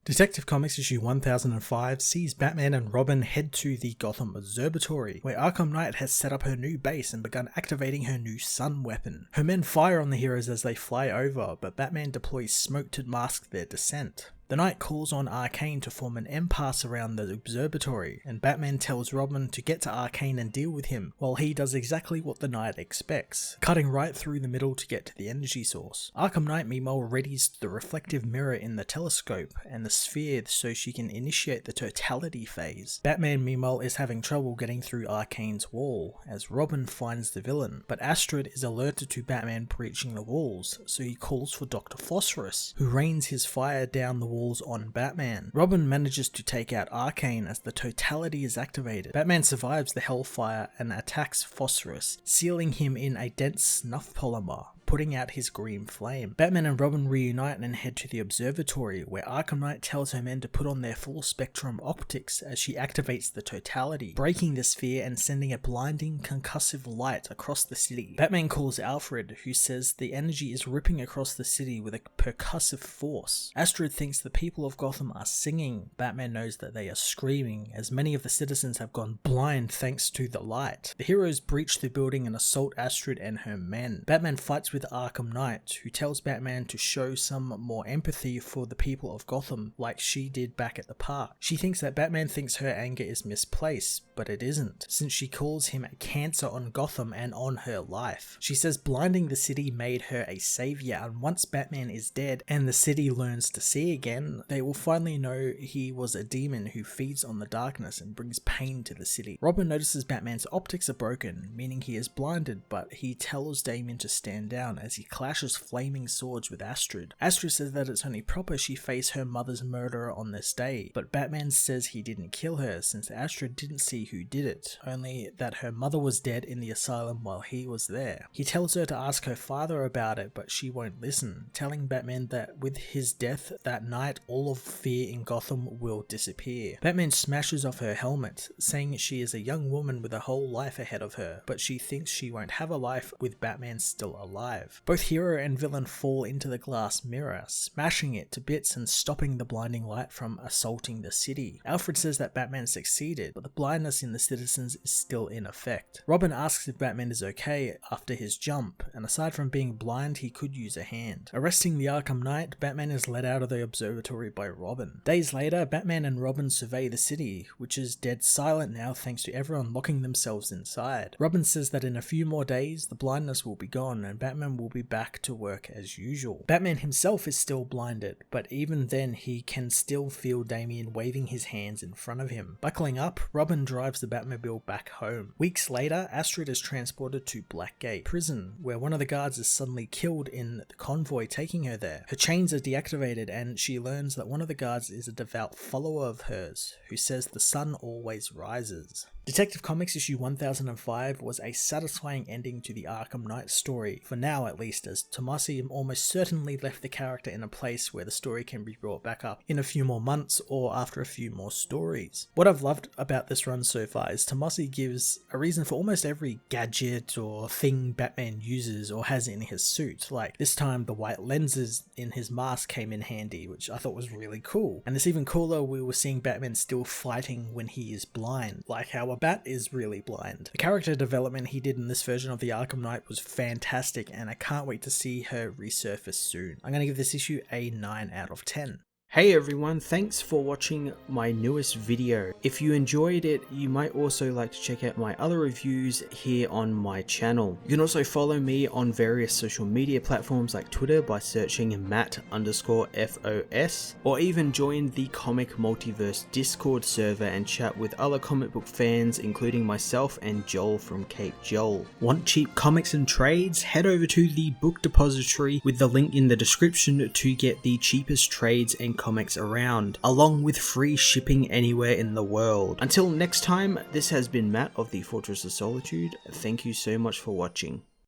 Detective Comics issue 1005 sees Batman and Robin head to the Gotham Observatory, where Arkham Knight has set up her new base and begun activating her new sun weapon. Her men fire on the heroes as they fly over, but Batman deploys smoke to mask their descent. The Knight calls on Arcane to form an impasse around the observatory, and Batman tells Robin to get to Arcane and deal with him, while he does exactly what the Knight expects, cutting right through the middle to get to the energy source. Arkham Knight meanwhile readies the reflective mirror in the telescope and the sphere so she can initiate the totality phase. Batman meanwhile is having trouble getting through Arcane's wall, as Robin finds the villain, but Astrid is alerted to Batman breaching the walls, so he calls for Dr. Phosphorus, who rains his fire down the walls on Batman. Robin manages to take out Arcane as the totality is activated. Batman survives the hellfire and attacks Phosphorus, sealing him in a dense snuff polymer, putting out his green flame. Batman and Robin reunite and head to the observatory, where Arkham Knight tells her men to put on their full spectrum optics as she activates the totality, breaking the sphere and sending a blinding concussive light across the city. Batman calls Alfred, who says the energy is ripping across the city with a percussive force. Astrid thinks the people of Gotham are singing. Batman knows that they are screaming, as many of the citizens have gone blind thanks to the light. The heroes breach the building and assault Astrid and her men. Batman fights with Arkham Knight, who tells Batman to show some more empathy for the people of Gotham, like she did back at the park. She thinks that Batman thinks her anger is misplaced, but it isn't, since she calls him a cancer on Gotham and on her life. She says blinding the city made her a savior, and once Batman is dead and the city learns to see again, they will finally know he was a demon who feeds on the darkness and brings pain to the city. Robin notices Batman's optics are broken, meaning he is blinded, but he tells Damien to stand down as he clashes flaming swords with Astrid. Astrid says that it's only proper she face her mother's murderer on this day, but Batman says he didn't kill her since Astrid didn't see who did it, only that her mother was dead in the asylum while he was there. He tells her to ask her father about it, but she won't listen, telling Batman that with his death that night all of fear in Gotham will disappear. Batman smashes off her helmet, saying she is a young woman with a whole life ahead of her, but she thinks she won't have a life with Batman still alive. Both hero and villain fall into the glass mirror, smashing it to bits and stopping the blinding light from assaulting the city. Alfred says that Batman succeeded, but the blindness in the citizens is still in effect. Robin asks if Batman is okay after his jump, and aside from being blind, he could use a hand. Arresting the Arkham Knight, Batman is led out of the observatory by Robin. Days later, Batman and Robin survey the city, which is dead silent now thanks to everyone locking themselves inside. Robin says that in a few more days, the blindness will be gone and Batman will be back to work as usual. Batman himself is still blinded, but even then he can still feel Damien waving his hands in front of him. Buckling up, Robin drives the Batmobile back home. Weeks later, Astrid is transported to Blackgate Prison, where one of the guards is suddenly killed in the convoy taking her there. Her chains are deactivated and she learns that one of the guards is a devout follower of hers, who says the sun always rises. Detective Comics issue 1005 was a satisfying ending to the Arkham Knight story, for now at least, as Tomasi almost certainly left the character in a place where the story can be brought back up in a few more months or after a few more stories. What I've loved about this run so far is Tomasi gives a reason for almost every gadget or thing Batman uses or has in his suit. Like this time the white lenses in his mask came in handy, which I thought was really cool. And it's even cooler we were seeing Batman still fighting when he is blind, like how a bat is really blind. The character development he did in this version of the Arkham Knight was fantastic, and I can't wait to see her resurface soon. I'm going to give this issue a 9 out of 10. Hey everyone, thanks for watching my newest video. If you enjoyed it, you might also like to check out my other reviews here on my channel. You can also follow me on various social media platforms like Twitter by searching Matt_FOS, or even join the Comic Multiverse Discord server and chat with other comic book fans, including myself and Joel from Cape Joel. Want cheap comics and trades? Head over to the book depository with the link in the description to get the cheapest trades and comics around, along with free shipping anywhere in the world. Until next time, this has been Matt of the Fortress of Solitude. Thank you so much for watching.